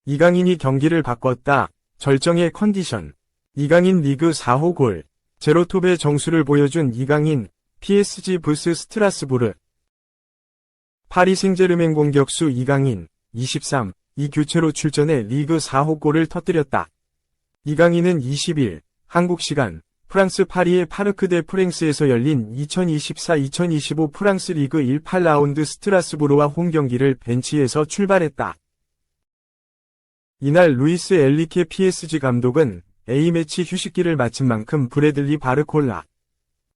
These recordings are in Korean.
이강인이 경기를 바꿨다. 절정의 컨디션. 이강인 리그 4호 골. 제로톱의 정수를 보여준 이강인, PSG vs 스트라스부르. 파리 생제르맹 공격수 이강인, 23, 이 교체로 출전해 리그 4호 골을 터뜨렸다. 이강인은 20일, 한국 시간, 프랑스 파리의 파르크 데 프랭스에서 열린 2024-2025 프랑스 리그 1 8라운드 스트라스부르와 홈 경기를 벤치에서 출발했다. 이날 루이스 엘리케 PSG 감독은 A매치 휴식기를 마친 만큼 브래들리 바르콜라,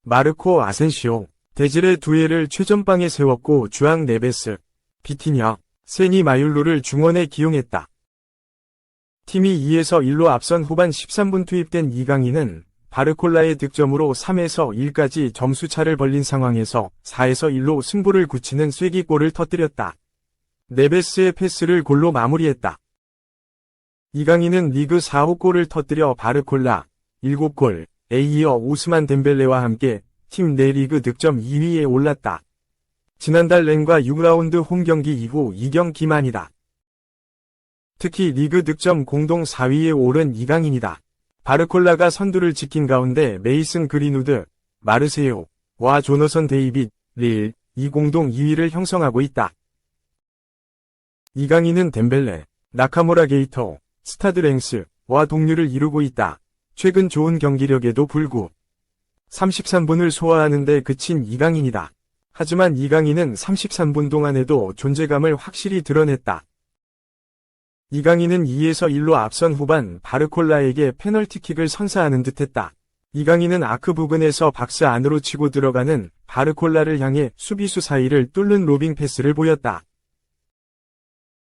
마르코 아센시오, 데즈레 두에를 최전방에 세웠고 주앙 네베스, 비티냐, 세니 마율로를 중원에 기용했다. 팀이 2에서 1로 앞선 후반 13분 투입된 이강인은 바르콜라의 득점으로 3에서 1까지 점수차를 벌린 상황에서 4에서 1로 승부를 굳히는 쐐기골을 터뜨렸다. 네베스의 패스를 골로 마무리했다. 이강인은 리그 4호 골을 터뜨려 바르콜라 7골에 이어 오스만 덴벨레와 함께 팀 내 리그 득점 2위에 올랐다. 지난달 렌과 6라운드 홈 경기 이후 2경 기만이다. 특히 리그 득점 공동 4위에 오른 이강인이다. 바르콜라가 선두를 지킨 가운데 메이슨 그린우드, 마르세요와 조너선 데이빗, 릴이 공동 2위를 형성하고 있다. 이강인은 덴벨레, 나카무라 게이터, 스타드 랭스와 동률을 이루고 있다. 최근 좋은 경기력에도 불구 33분을 소화하는 데 그친 이강인이다. 하지만 이강인은 33분 동안에도 존재감을 확실히 드러냈다. 이강인은 2에서 1로 앞선 후반 바르콜라에게 페널티킥을 선사하는 듯했다. 이강인은 아크 부근에서 박스 안으로 치고 들어가는 바르콜라를 향해 수비수 사이를 뚫는 로빙 패스를 보였다.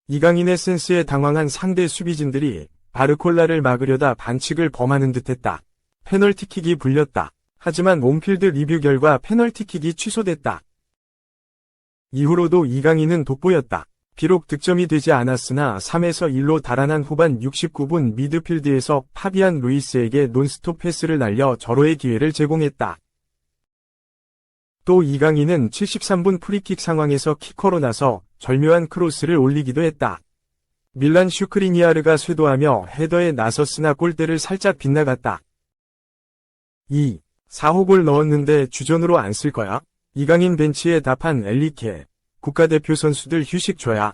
이강인의 센스에 당황한 상대 수비진들이 바르콜라를 막으려다 반칙을 범하는 듯했다. 페널티킥이 불렸다. 하지만 홈필드 리뷰 결과 페널티킥이 취소됐다. 이후로도 이강인은 돋보였다. 비록 득점이 되지 않았으나 3에서 1로 달아난 후반 69분 미드필드에서 파비안 루이스에게 논스톱 패스를 날려 절호의 기회를 제공했다. 또 이강인은 73분 프리킥 상황에서 키커로 나서 절묘한 크로스를 올리기도 했다. 밀란 슈크리니아르가 쇄도하며 헤더에 나섰으나 골대를 살짝 빗나갔다. 2. 4호 골 넣었는데 주전으로 안 쓸 거야? 이강인 벤치에 답한 엘리케. 국가대표 선수들 휴식 줘야.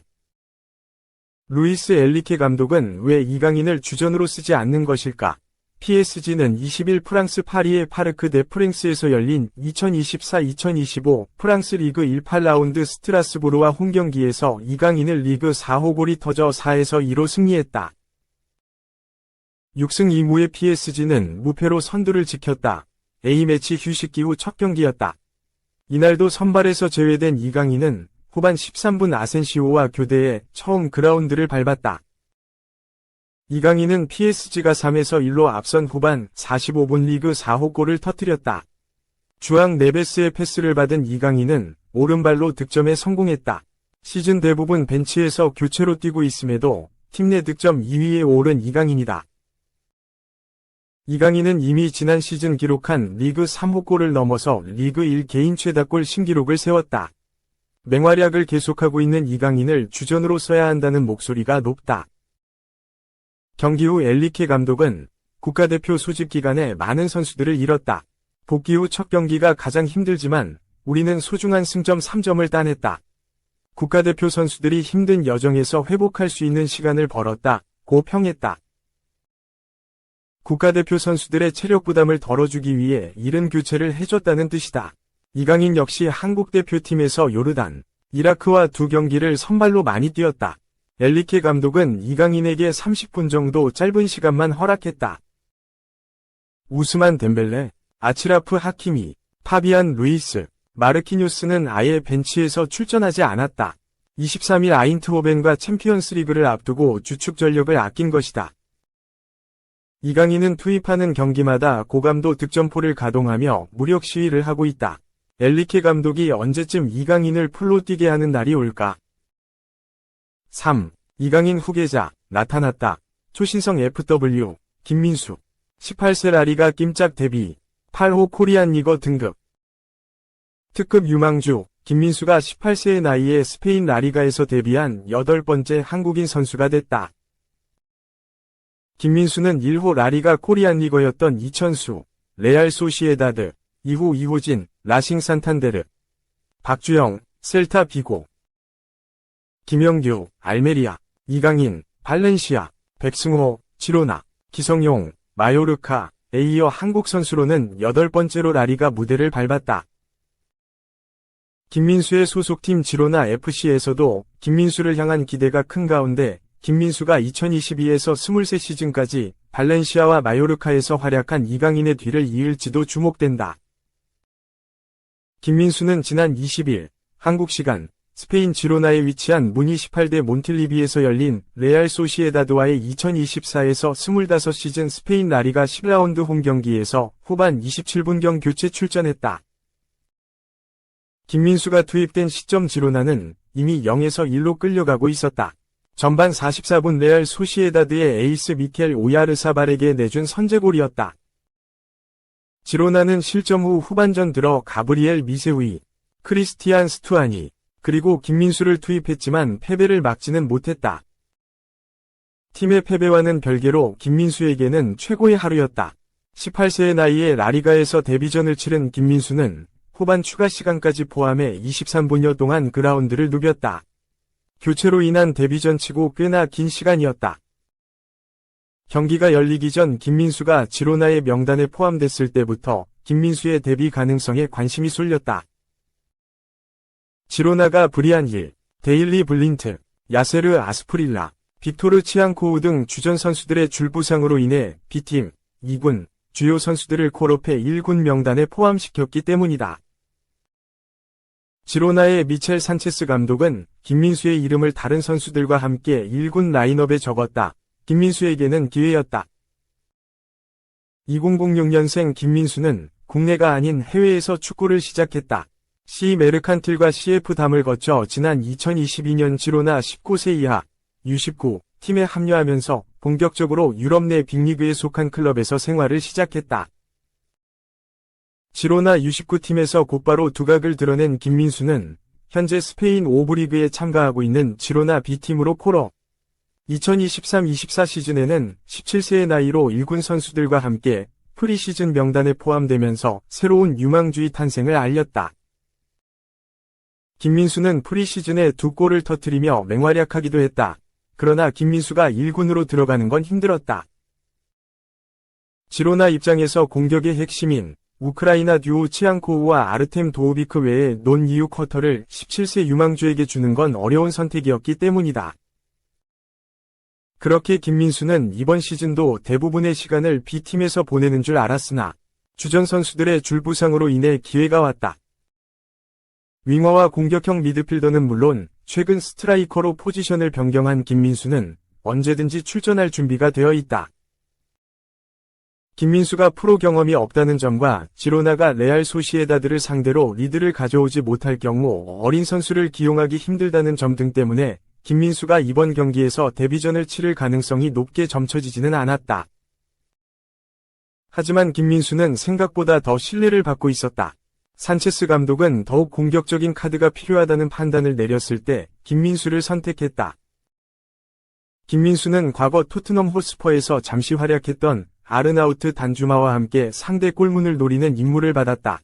루이스 엘리케 감독은 왜 이강인을 주전으로 쓰지 않는 것일까? PSG는 20일 프랑스 파리의 파르크 데 프랭스에서 열린 2024-2025 프랑스 리그 1 8라운드 스트라스부르와 홈 경기에서 이강인을 리그 4호 골이 터져 4에서 2로 승리했다. 6승 2무의 PSG는 무패로 선두를 지켰다. A매치 휴식기 후 첫 경기였다. 이날도 선발에서 제외된 이강인은 후반 13분 아센시오와 교대에 처음 그라운드를 밟았다. 이강인은 PSG가 3에서 1로 앞선 후반 45분 리그 4호 골을 터뜨렸다. 주앙 네베스의 패스를 받은 이강인은 오른발로 득점에 성공했다. 시즌 대부분 벤치에서 교체로 뛰고 있음에도 팀 내 득점 2위에 오른 이강인이다. 이강인은 이미 지난 시즌 기록한 리그 3호 골을 넘어서 리그 1 개인 최다골 신기록을 세웠다. 맹활약을 계속하고 있는 이강인을 주전으로 써야 한다는 목소리가 높다. 경기 후 엘리케 감독은 국가대표 소집 기간에 많은 선수들을 잃었다. 복귀 후 첫 경기가 가장 힘들지만 우리는 소중한 승점 3점을 따냈다. 국가대표 선수들이 힘든 여정에서 회복할 수 있는 시간을 벌었다. 고 평했다. 국가대표 선수들의 체력 부담을 덜어주기 위해 이른 교체를 해줬다는 뜻이다. 이강인 역시 한국 대표팀에서 요르단, 이라크와 두 경기를 선발로 많이 뛰었다. 엘리케 감독은 이강인에게 30분 정도 짧은 시간만 허락했다. 우스만 덴벨레, 아치라프 하키미, 파비안 루이스, 마르키뉴스는 아예 벤치에서 출전하지 않았다. 23일 아인트호벤과 챔피언스리그를 앞두고 주축 전력을 아낀 것이다. 이강인은 투입하는 경기마다 고감도 득점포를 가동하며 무력 시위를 하고 있다. 엘리케 감독이 언제쯤 이강인을 풀로 뛰게 하는 날이 올까? 3. 이강인 후계자, 나타났다. 초신성 FW, 김민수. 18세 라리가 낌짝 데뷔. 8호 코리안 리거 등급. 특급 유망주, 김민수가 18세의 나이에 스페인 라리가에서 데뷔한 8번째 한국인 선수가 됐다. 김민수는 1호 라리가 코리안 리거였던 이천수, 레알 소시에다드, 이후 이호진, 라싱 산탄데르, 박주영, 셀타 비고, 김영규, 알메리아, 이강인, 발렌시아, 백승호, 지로나, 기성용, 마요르카에 이어 한국 선수로는 8번째로 라리가 무대를 밟았다. 김민수의 소속팀 지로나 FC에서도 김민수를 향한 기대가 큰 가운데 김민수가 2022에서 23시즌까지 발렌시아와 마요르카에서 활약한 이강인의 뒤를 이을지도 주목된다. 김민수는 지난 20일 한국 시간 스페인 지로나에 위치한 무니 18대 몬틸리비에서 열린 레알 소시에다드와의 2024에서 25시즌 스페인 라리가 10라운드 홈 경기에서 후반 27분경 교체 출전했다. 김민수가 투입된 시점 지로나는 이미 0에서 1로 끌려가고 있었다. 전반 44분 레알 소시에다드의 에이스 미켈 오야르사발에게 내준 선제골이었다. 지로나는 실점 후 후반전 들어 가브리엘 미세우이, 크리스티안 스투아니, 그리고 김민수를 투입했지만 패배를 막지는 못했다. 팀의 패배와는 별개로 김민수에게는 최고의 하루였다. 18세의 나이에 라리가에서 데뷔전을 치른 김민수는 후반 추가 시간까지 포함해 23분여 동안 그라운드를 누볐다. 교체로 인한 데뷔전 치고 꽤나 긴 시간이었다. 경기가 열리기 전 김민수가 지로나의 명단에 포함됐을 때부터 김민수의 데뷔 가능성에 관심이 쏠렸다. 지로나가 브리안 힐, 데일리 블린트, 야세르 아스프릴라, 빅토르 치앙코우 등 주전 선수들의 줄부상으로 인해 B팀, 2군, 주요 선수들을 콜업해 1군 명단에 포함시켰기 때문이다. 지로나의 미첼 산체스 감독은 김민수의 이름을 다른 선수들과 함께 1군 라인업에 적었다. 김민수에게는 기회였다. 2006년생 김민수는 국내가 아닌 해외에서 축구를 시작했다. C 메르칸틸과 CF담을 거쳐 지난 2022년 지로나 19세 이하 U19 팀에 합류하면서 본격적으로 유럽 내 빅리그에 속한 클럽에서 생활을 시작했다. 지로나 U19 팀에서 곧바로 두각을 드러낸 김민수는 현재 스페인 5부 리그에 참가하고 있는 지로나 B팀으로 콜업. 2023-24 시즌에는 17세의 나이로 1군 선수들과 함께 프리시즌 명단에 포함되면서 새로운 유망주의 탄생을 알렸다. 김민수는 프리시즌에 2골을 터뜨리며 맹활약하기도 했다. 그러나 김민수가 1군으로 들어가는 건 힘들었다. 지로나 입장에서 공격의 핵심인 우크라이나 듀오 치앙코우와 아르템 도우비크 외에 논 이유 쿼터를 17세 유망주에게 주는 건 어려운 선택이었기 때문이다. 그렇게 김민수는 이번 시즌도 대부분의 시간을 B팀에서 보내는 줄 알았으나 주전 선수들의 줄부상으로 인해 기회가 왔다. 윙어와 공격형 미드필더는 물론 최근 스트라이커로 포지션을 변경한 김민수는 언제든지 출전할 준비가 되어 있다. 김민수가 프로 경험이 없다는 점과 지로나가 레알 소시에다드를 상대로 리드를 가져오지 못할 경우 어린 선수를 기용하기 힘들다는 점 등 때문에 김민수가 이번 경기에서 데뷔전을 치를 가능성이 높게 점쳐지지는 않았다. 하지만 김민수는 생각보다 더 신뢰를 받고 있었다. 산체스 감독은 더욱 공격적인 카드가 필요하다는 판단을 내렸을 때 김민수를 선택했다. 김민수는 과거 토트넘 호스퍼에서 잠시 활약했던 아르나우트 단주마와 함께 상대 골문을 노리는 임무를 받았다.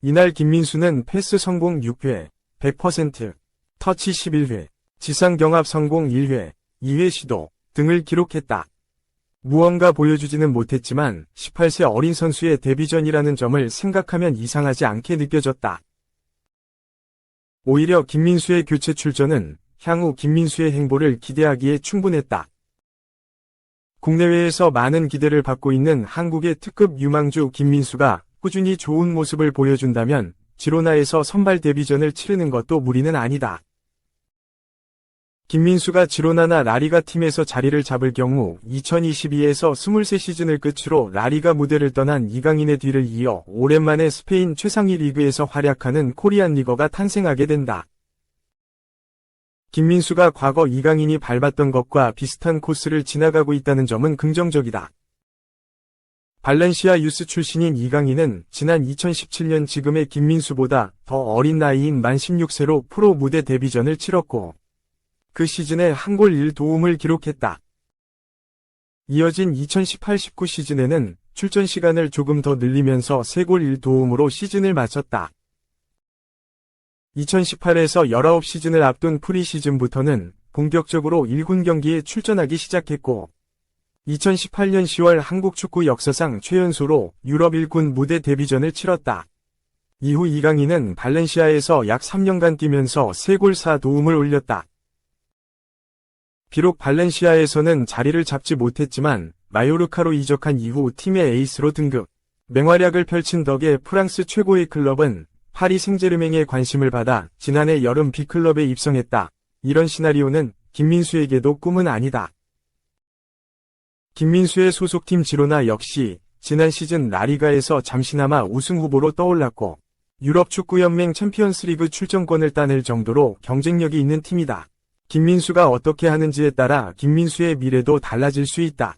이날 김민수는 패스 성공 6회, 100%, 터치 11회, 지상 경합 성공 1회, 2회 시도 등을 기록했다. 무언가 보여주지는 못했지만 18세 어린 선수의 데뷔전이라는 점을 생각하면 이상하지 않게 느껴졌다. 오히려 김민수의 교체 출전은 향후 김민수의 행보를 기대하기에 충분했다. 국내외에서 많은 기대를 받고 있는 한국의 특급 유망주 김민수가 꾸준히 좋은 모습을 보여준다면 지로나에서 선발 데뷔전을 치르는 것도 무리는 아니다. 김민수가 지로나나 라리가 팀에서 자리를 잡을 경우 2022에서 23시즌을 끝으로 라리가 무대를 떠난 이강인의 뒤를 이어 오랜만에 스페인 최상위 리그에서 활약하는 코리안 리거가 탄생하게 된다. 김민수가 과거 이강인이 밟았던 것과 비슷한 코스를 지나가고 있다는 점은 긍정적이다. 발렌시아 유스 출신인 이강인은 지난 2017년 지금의 김민수보다 더 어린 나이인 만 16세로 프로 무대 데뷔전을 치렀고 그 시즌에 한 골 1도움을 기록했다. 이어진 2018-19 시즌에는 출전 시간을 조금 더 늘리면서 3골 1도움으로 시즌을 마쳤다. 2018에서 19시즌을 앞둔 프리시즌부터는 본격적으로 1군 경기에 출전하기 시작했고 2018년 10월 한국 축구 역사상 최연소로 유럽 1군 무대 데뷔전을 치렀다. 이후 이강인은 발렌시아에서 약 3년간 뛰면서 3골 4도움을 올렸다. 비록 발렌시아에서는 자리를 잡지 못했지만 마요르카로 이적한 이후 팀의 에이스로 등극, 맹활약을 펼친 덕에 프랑스 최고의 클럽은 파리 생제르맹의 관심을 받아 지난해 여름 B클럽에 입성했다. 이런 시나리오는 김민수에게도 꿈은 아니다. 김민수의 소속팀 지로나 역시 지난 시즌 라리가에서 잠시나마 우승 후보로 떠올랐고 유럽 축구연맹 챔피언스리그 출전권을 따낼 정도로 경쟁력이 있는 팀이다. 김민수가 어떻게 하는지에 따라 김민수의 미래도 달라질 수 있다.